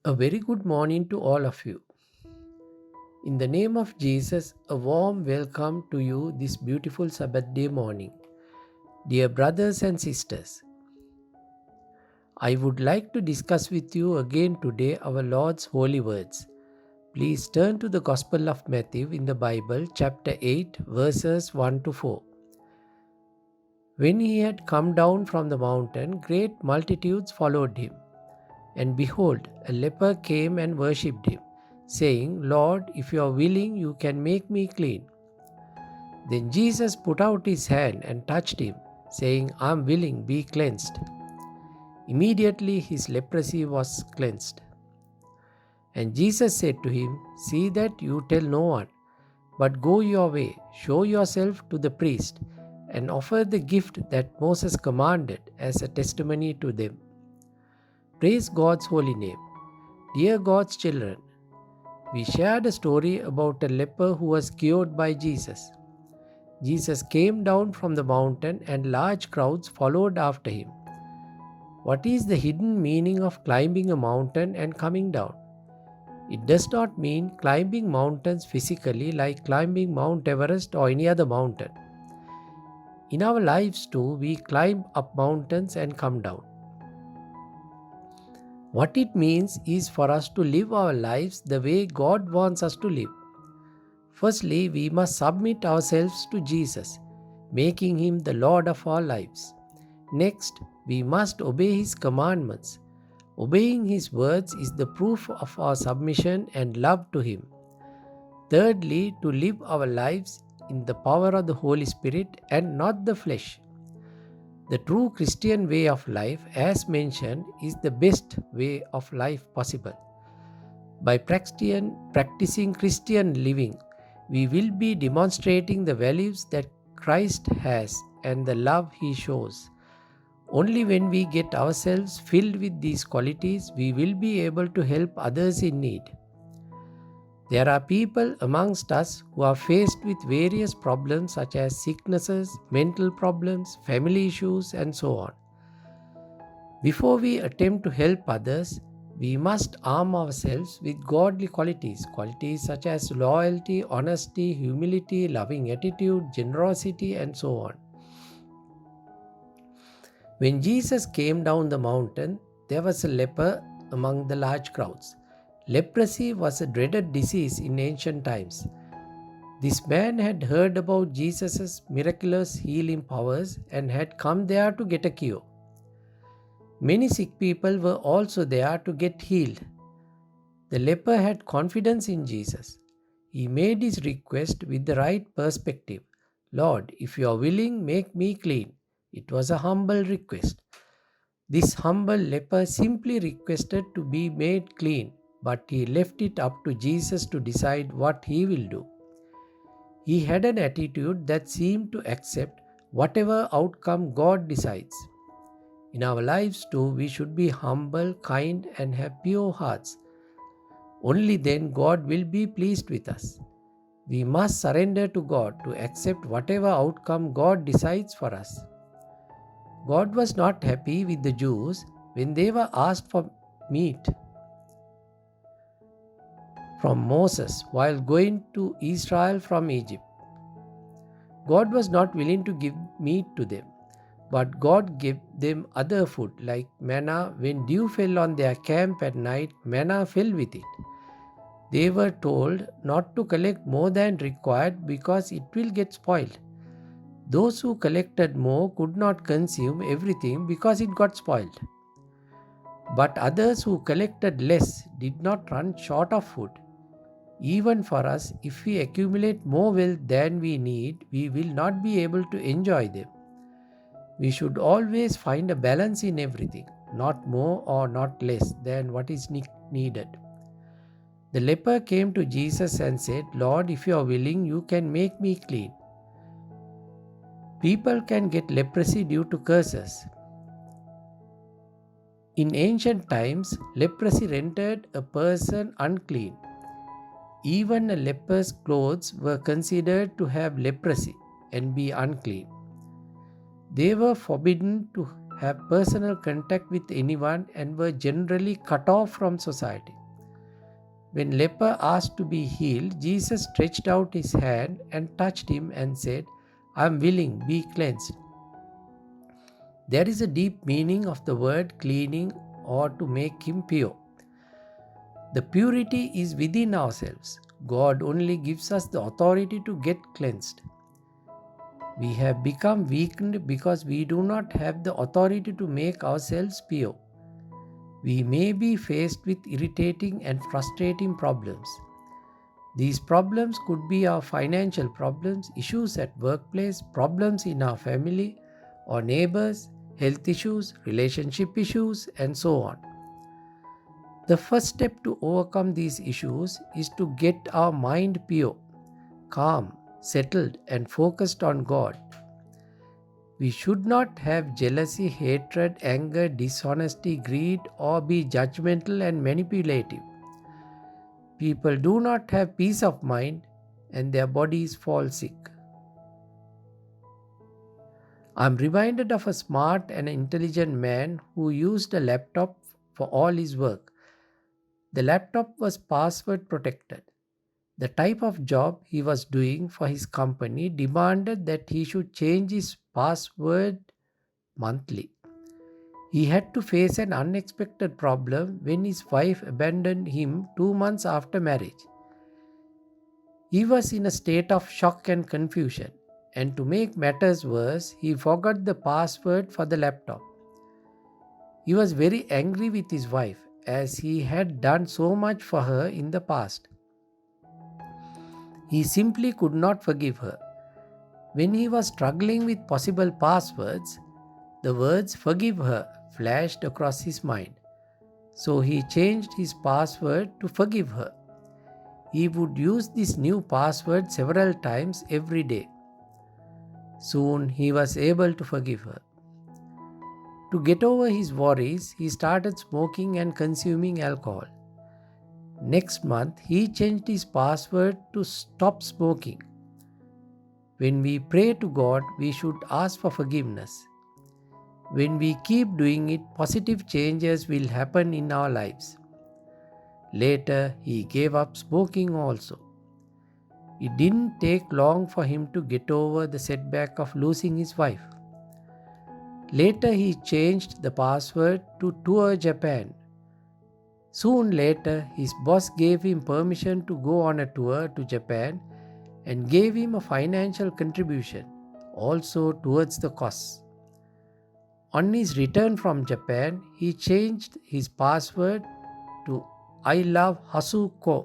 A very good morning to all of you. In the name of Jesus, a warm welcome to you this beautiful Sabbath day morning. Dear brothers and sisters, I would like to discuss with you again today our Lord's holy words. Please turn to the Gospel of Matthew in the Bible, chapter 8, verses 1 to 4. When he had come down from the mountain, great multitudes followed him. And behold, a leper came and worshipped him, saying, Lord, if you are willing, you can make me clean. Then Jesus put out his hand and touched him, saying, I am willing, be cleansed. Immediately his leprosy was cleansed. And Jesus said to him, See that you tell no one, but go your way, show yourself to the priest, and offer the gift that Moses commanded as a testimony to them. Praise God's holy name. Dear God's children, we shared a story about a leper who was cured by Jesus. Jesus came down from the mountain and large crowds followed after him. What is the hidden meaning of climbing a mountain and coming down? It does not mean climbing mountains physically like climbing Mount Everest or any other mountain. In our lives too, we climb up mountains and come down. What it means is for us to live our lives the way God wants us to live. Firstly, we must submit ourselves to Jesus, making him the Lord of our lives. Next, we must obey his commandments. Obeying his words is the proof of our submission and love to him. Thirdly, to live our lives in the power of the Holy Spirit and not the flesh. The true Christian way of life, as mentioned, is the best way of life possible. By practicing Christian living, we will be demonstrating the values that Christ has and the love he shows. Only when we get ourselves filled with these qualities, we will be able to help others in need. There are people amongst us who are faced with various problems such as sicknesses, mental problems, family issues, and so on. Before we attempt to help others, we must arm ourselves with godly qualities such as loyalty, honesty, humility, loving attitude, generosity, and so on. When Jesus came down the mountain, there was a leper among the large crowds. Leprosy was a dreaded disease in ancient times. This man had heard about Jesus' miraculous healing powers and had come there to get a cure. Many sick people were also there to get healed. The leper had confidence in Jesus. He made his request with the right perspective. Lord, if you are willing, make me clean. It was a humble request. This humble leper simply requested to be made clean, but he left it up to Jesus to decide what he will do. He had an attitude that seemed to accept whatever outcome God decides. In our lives too, we should be humble, kind, and have pure hearts. Only then God will be pleased with us. We must surrender to God to accept whatever outcome God decides for us. God was not happy with the Jews when they were asked for meat from Moses while going to Israel from Egypt. God was not willing to give meat to them, but God gave them other food like manna. When dew fell on their camp at night, manna fell with it. They were told not to collect more than required because it will get spoiled. Those who collected more could not consume everything because it got spoiled. But others who collected less did not run short of food. Even for us, if we accumulate more wealth than we need, we will not be able to enjoy them. We should always find a balance in everything, not more or not less than what is needed. The leper came to Jesus and said, Lord, if you are willing, you can make me clean. People can get leprosy due to curses. In ancient times, leprosy rendered a person unclean. Even a leper's clothes were considered to have leprosy and be unclean. They were forbidden to have personal contact with anyone and were generally cut off from society. When leper asked to be healed, Jesus stretched out his hand and touched him and said, "I am willing, be cleansed." There is a deep meaning of the word cleaning or to make him pure. The purity is within ourselves. God only gives us the authority to get cleansed. We have become weakened because we do not have the authority to make ourselves pure. We may be faced with irritating and frustrating problems. These problems could be our financial problems, issues at workplace, problems in our family or neighbors, health issues, relationship issues, and so on. The first step to overcome these issues is to get our mind pure, calm, settled, and focused on God. We should not have jealousy, hatred, anger, dishonesty, greed, or be judgmental and manipulative. People do not have peace of mind and their bodies fall sick. I am reminded of a smart and intelligent man who used a laptop for all his work. The laptop was password protected. The type of job he was doing for his company demanded that he should change his password monthly. He had to face an unexpected problem when his wife abandoned him 2 months after marriage. He was in a state of shock and confusion, and to make matters worse, he forgot the password for the laptop. He was very angry with his wife as he had done so much for her in the past. He simply could not forgive her. When he was struggling with possible passwords, the words "forgive her" flashed across his mind. So he changed his password to "forgive her." He would use this new password several times every day. Soon he was able to forgive her. To get over his worries, he started smoking and consuming alcohol. Next month, he changed his password to "stop smoking." When we pray to God, we should ask for forgiveness. When we keep doing it, positive changes will happen in our lives. Later, he gave up smoking also. It didn't take long for him to get over the setback of losing his wife. Later, he changed the password to "tour Japan." Soon later, his boss gave him permission to go on a tour to Japan and gave him a financial contribution also towards the costs. On his return from Japan, he changed his password to "I love Hasuko."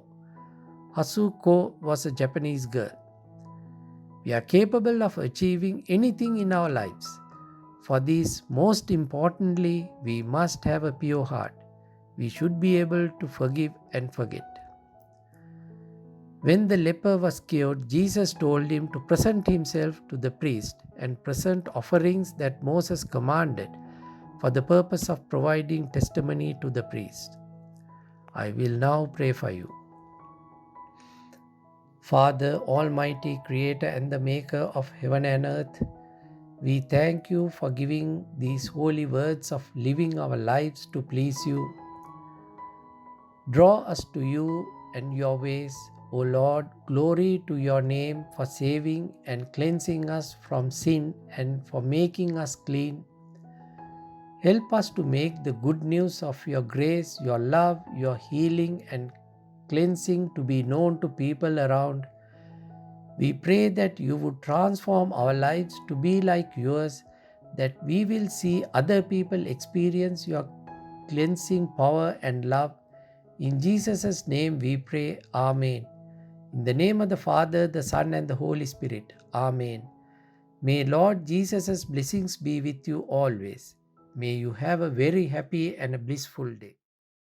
Hasuko was a Japanese girl. We are capable of achieving anything in our lives. For this, most importantly, we must have a pure heart. We should be able to forgive and forget. When the leper was cured, Jesus told him to present himself to the priest and present offerings that Moses commanded for the purpose of providing testimony to the priest. I will now pray for you. Father, Almighty Creator and the Maker of heaven and earth, we thank you for giving these holy words of living our lives to please you. Draw us to you and your ways, O Lord. Glory to your name for saving and cleansing us from sin and for making us clean. Help us to make the good news of your grace, your love, your healing and cleansing to be known to people around. We pray that you would transform our lives to be like yours, that we will see other people experience your cleansing power and love. In Jesus' name we pray. Amen. In the name of the Father, the Son, and the Holy Spirit. Amen. May Lord Jesus' blessings be with you always. May you have a very happy and a blissful day.